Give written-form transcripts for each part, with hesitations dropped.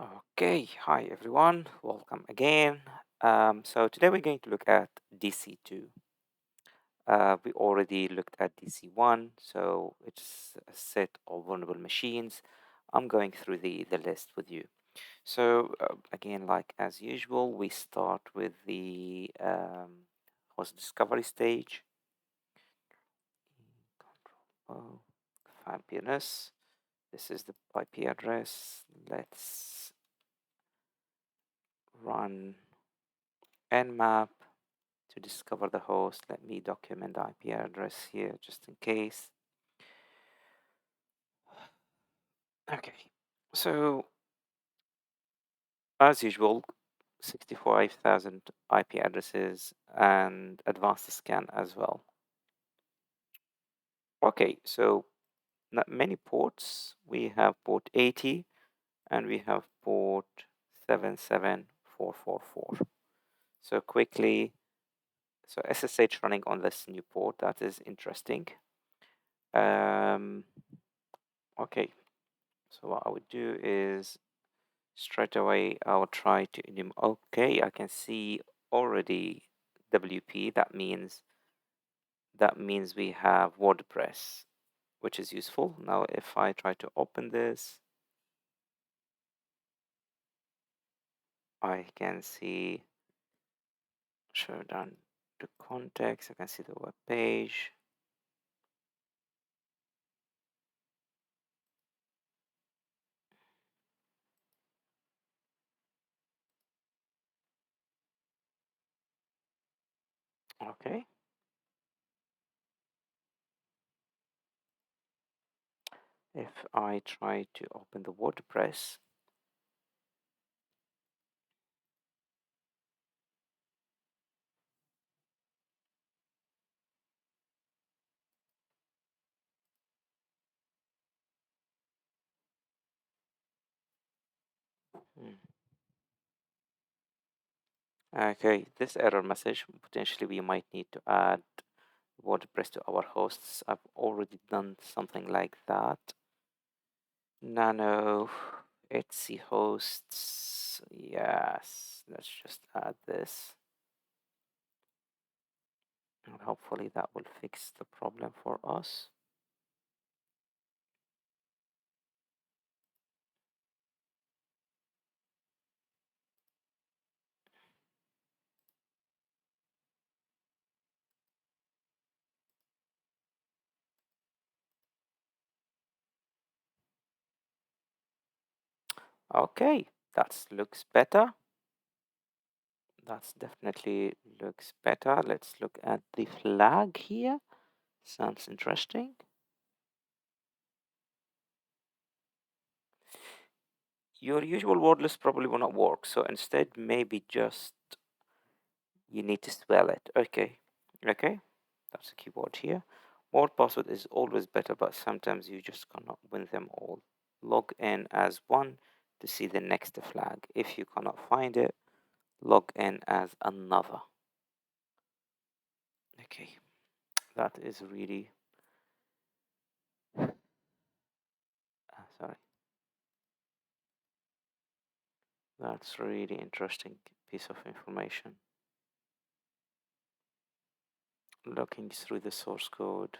Okay, hi everyone, welcome again. So today we're going to look at DC2. We already looked at DC1, so it's a set of vulnerable machines. I'm going through the list with you. So again, like as usual, we start with the host discovery stage. Control O, fabulous. This is the IP address. Let's run nmap to discover the host. Let me document the IP address here just in case. Okay, so as usual, 65,000 IP addresses and advanced scan as well. Okay, so not many ports. We have port 80 and we have port 77444. So quickly, so SSH running on this new port, that is interesting. Okay, so what I would do is straight away I'll try to okay, I can see already WP. That means we have WordPress, which is useful. Now if I try to open this, I can see show down the context. I can see the web page. Okay. If I try to open the WordPress, hmm, okay, this error message, potentially we might need to add WordPress to our hosts. I've already done something like that. Nano, Etsy hosts. Yes, let's just add this. And hopefully that will fix the problem for us. Okay, that looks better. That's definitely looks better. Let's look at the flag here. Sounds interesting. Your usual word list probably will not work. So instead, maybe just you need to spell it. Okay. Okay. That's a keyword here. Word password is always better, but sometimes you just cannot win them all. Log in as one to see the next flag. If you cannot find it, log in as another. Okay, that is really, sorry, that's really interesting piece of information. Looking through the source code.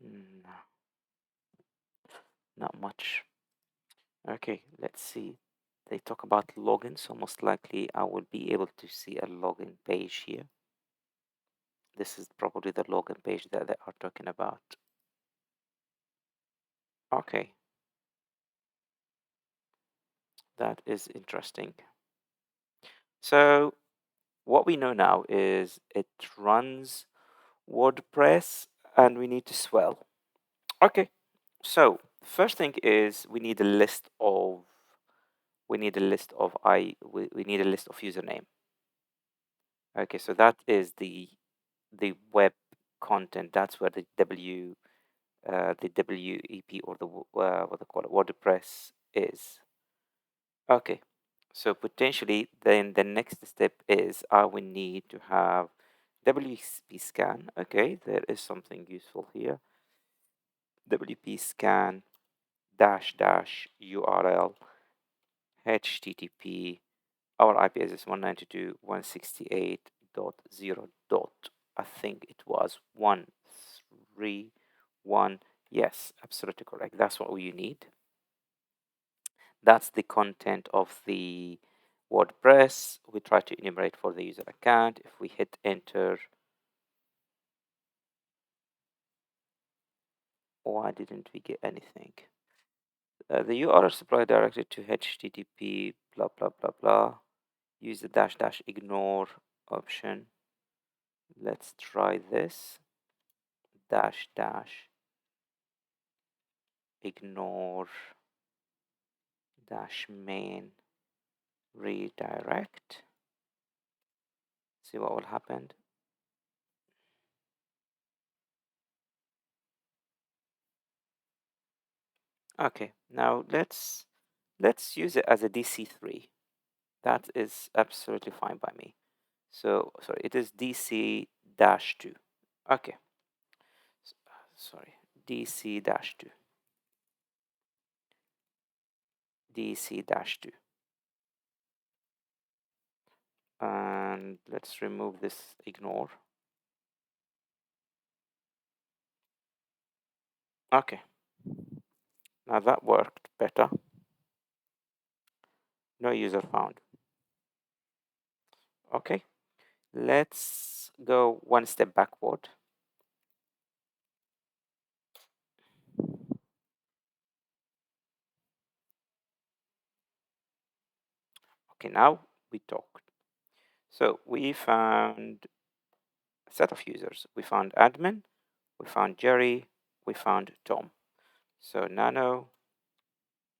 No, not much. Okay, let's see. They talk about login, so most likely I will be able to see a login page here. This is probably the login page that they are talking about. Okay, that is interesting. So what we know now is it runs WordPress and we need to swell. Okay, so first thing is we need a list of username. Okay, so that is the web content. That's where the WEP or the what they call it WordPress is. Okay, so potentially then the next step is I will need to have WP scan. Okay, there is something useful here. WP scan dash dash URL HTTP. Our IP address is 192.168.0. I think it was 131. Yes, absolutely correct. That's what we need. That's the content of the WordPress. We try to enumerate for the user account. If we hit enter, why didn't we get anything? The URL supply directed to HTTP blah blah blah blah. Use the dash dash ignore option. Let's try this. Dash dash ignore dash main redirect. See what will happen. Okay, now let's use it as a DC3. That is absolutely fine by me. So sorry, it is DC-2. Okay, sorry, DC-2. DC-2. And let's remove this ignore. Okay, now that worked better. No user found. Okay, let's go one step backward. Okay, now we talked. So we found a set of users. We found admin, we found Jerry, we found Tom. So nano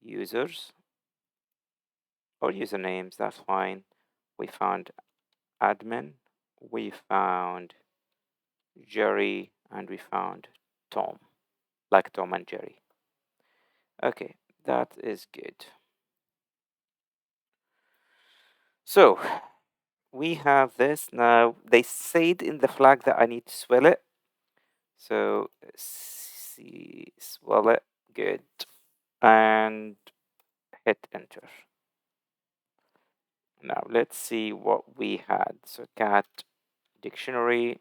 users or usernames, that's fine. We found admin, we found Jerry, and we found Tom, like Tom and Jerry. Okay, that is good. So we have this now. They said in the flag that I need to swell it. So see, swell it, good. And hit enter. Now let's see what we had. So cat dictionary,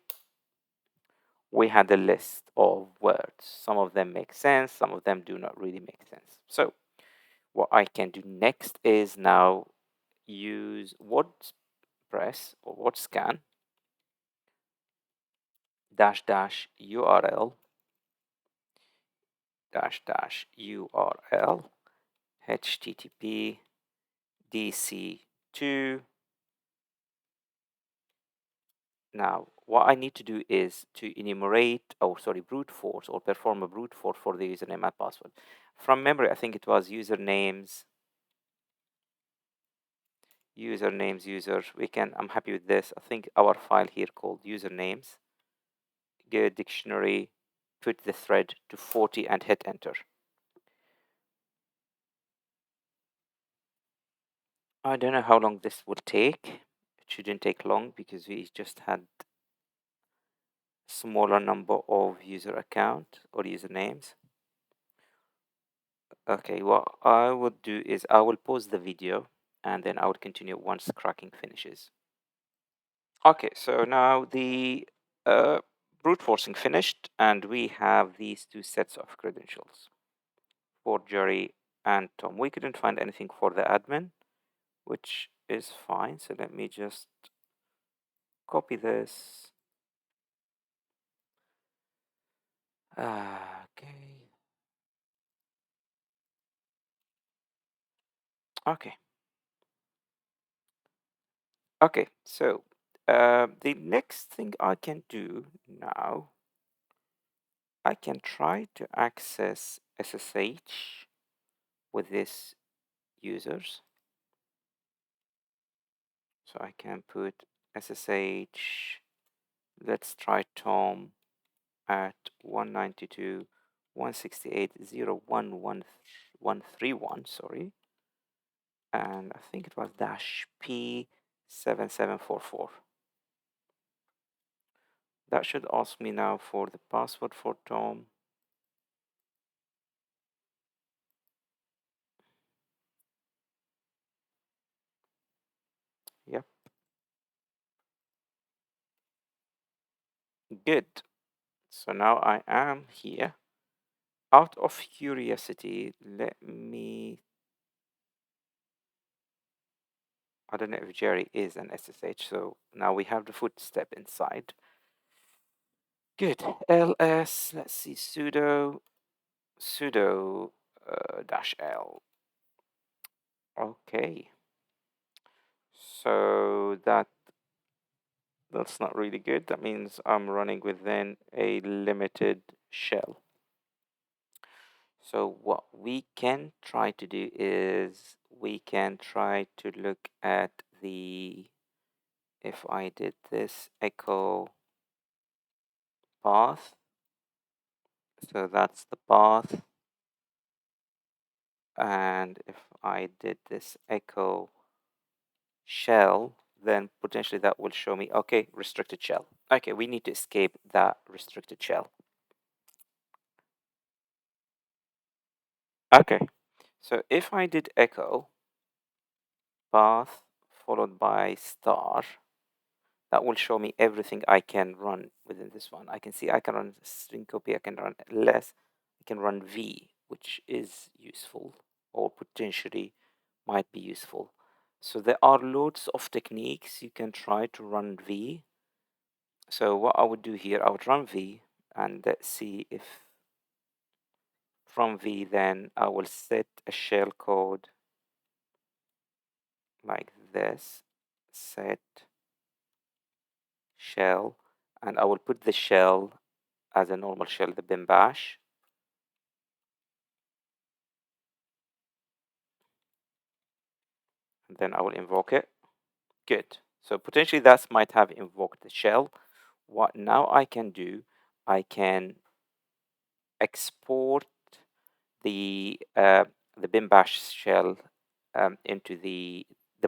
we had a list of words. Some of them make sense, some of them do not really make sense. So what I can do next is now use WordPress or WordScan dash dash URL dash dash URL HTTP DC2. Now, what I need to do is to enumerate, brute force or perform a brute force for the username and password. From memory, I think it was usernames, users. I'm happy with this. I think our file here called usernames, get dictionary, put the thread to 40 and hit enter. I don't know how long this will take. It shouldn't take long because we just had smaller number of user account or usernames. Okay, what I would do is I will pause the video and then I will continue once cracking finishes. Okay, so now the brute forcing finished and we have these two sets of credentials for Jerry and Tom. We couldn't find anything for the admin, which is fine. So let me just copy this. Okay. Okay. Okay, so the next thing I can do now, I can try to access SSH with these users. So I can put SSH, let's try Tom at 192.168.0.1.1.131, sorry. And I think it was -P7744. That should ask me now for the password for Tom. Good. So now I am here. Out of curiosity, let me. I don't know if Jerry is an SSH. So now we have the footstep inside. Good. ls, let's see, sudo dash l. Okay. So that's not really good. That means I'm running within a limited shell. So what we can try to do is we can try to look at if I did this echo path, so that's the path. And if I did this echo shell, then potentially that will show me, okay, restricted shell. Okay, we need to escape that restricted shell. Okay, so if I did echo path followed by star, that will show me everything I can run within this one. I can see I can run string copy, I can run less, I can run v, which is useful or potentially might be useful. So there are loads of techniques you can try to run v. So what I would do here, I would run v and let's see if from v then I will set a shell code like this, set shell, and I will put the shell as a normal shell, the bin bash. And then I will invoke it. Good. So potentially that might have invoked the shell. What now I can do, I can export the bin bash shell into the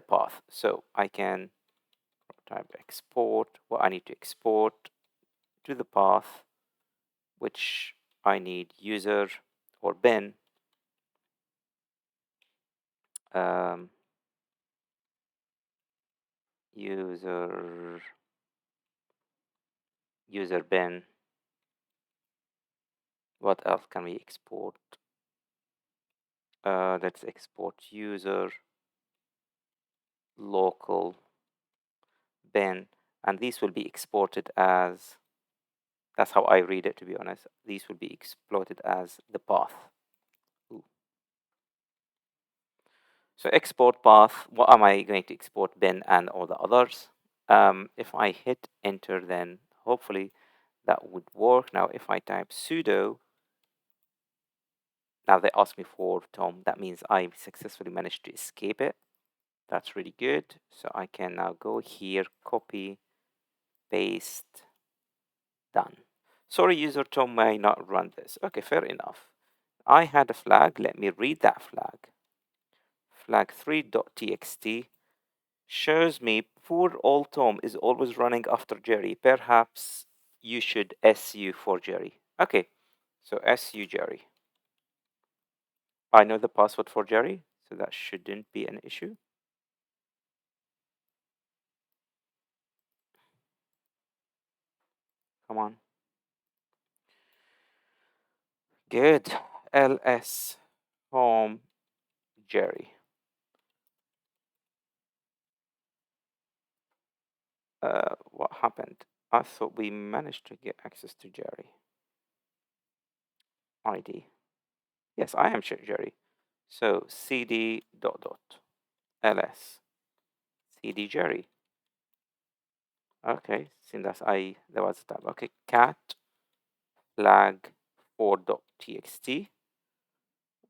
path. So I can type export what I need to export to the path, which I need user or bin um, user user bin. What else can we export? Let's export user local bin, and these will be exported as, that's how I read it, to be honest. These will be exploited as the path. Ooh. So export path, what am I going to export? Bin and all the others. If I hit enter, then hopefully that would work. Now if I type sudo, now they ask me for Tom. That means I successfully managed to escape it. That's really good. So I can now go here, copy, paste, done. Sorry, user Tom may not run this. Okay, fair enough. I had a flag. Let me read that flag. Flag3.txt shows me poor old Tom is always running after Jerry. Perhaps you should SU for Jerry. Okay, so SU Jerry. I know the password for Jerry, so that shouldn't be an issue. Come on. Good. LS home Jerry. What happened? I thought we managed to get access to Jerry. ID. Yes, I am Jerry. So cd dot dot ls cd Jerry. Okay, since that's there was a tab. Okay, cat flag 4.txt.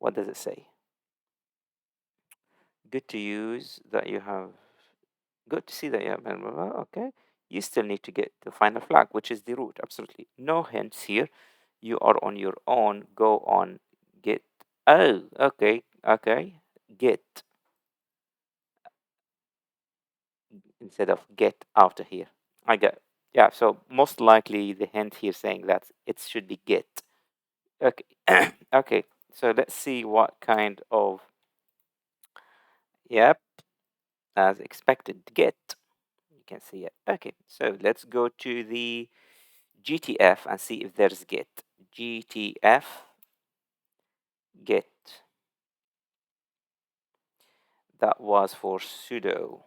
What does it say? Good to use that you have. Good to see that you have. Okay, you still need to get the final flag, which is the root. Absolutely no hints here. You are on your own. Go on git. Oh, okay, okay. Git instead of get out of here. I got, yeah. So most likely the hint here saying that it should be get. Okay, okay. So let's see what kind of, yep, as expected, get. You can see it. Okay, so let's go to the GTF and see if there's git. GTF git. That was for sudo.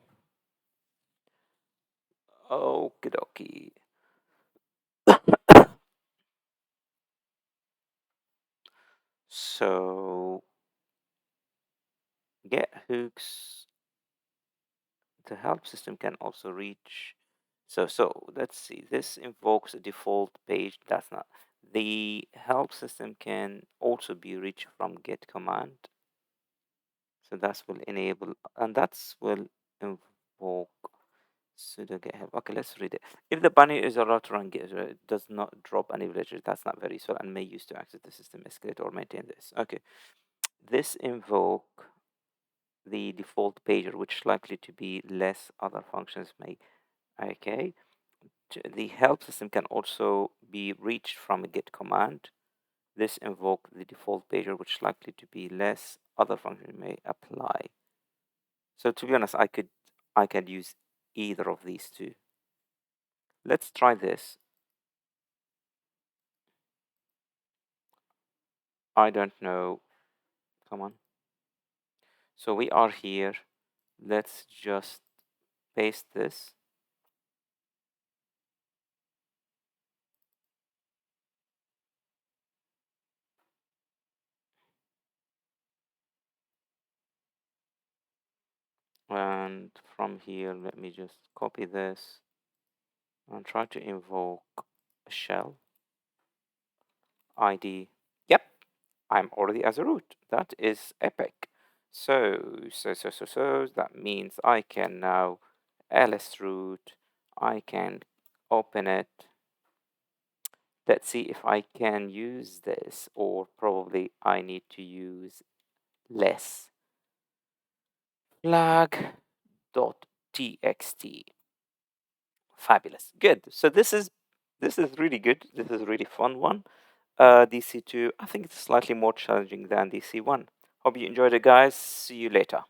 Okie dokie. So get hooks. The help system can also reach. So let's see. This invokes a default page. That's not. The help system can also be reached from get command. So that's will enable, and that's will invoke sudo get help. Okay, let's read it. If the bunny is allowed to run get, it does not drop any villagers. That's not very useful and may use to access the system escalate or maintain this. Okay, this invoke the default pager, which is likely to be less other functions may. Okay, the help system can also be reached from a get command. This invoke the default pager, which is likely to be less other functions may apply. So to be honest, I could use either of these two. Let's try this. I don't know. Come on. So we are here. Let's just paste this. And from here, let me just copy this and try to invoke a shell ID. Yep, I'm already as a root. That is epic. So that means I can now ls root. I can open it. Let's see if I can use this, or probably I need to use less flag.txt. Fabulous. Good. So this is really good. This is a really fun one. DC2, I think it's slightly more challenging than DC1. Hope you enjoyed it, guys. See you later.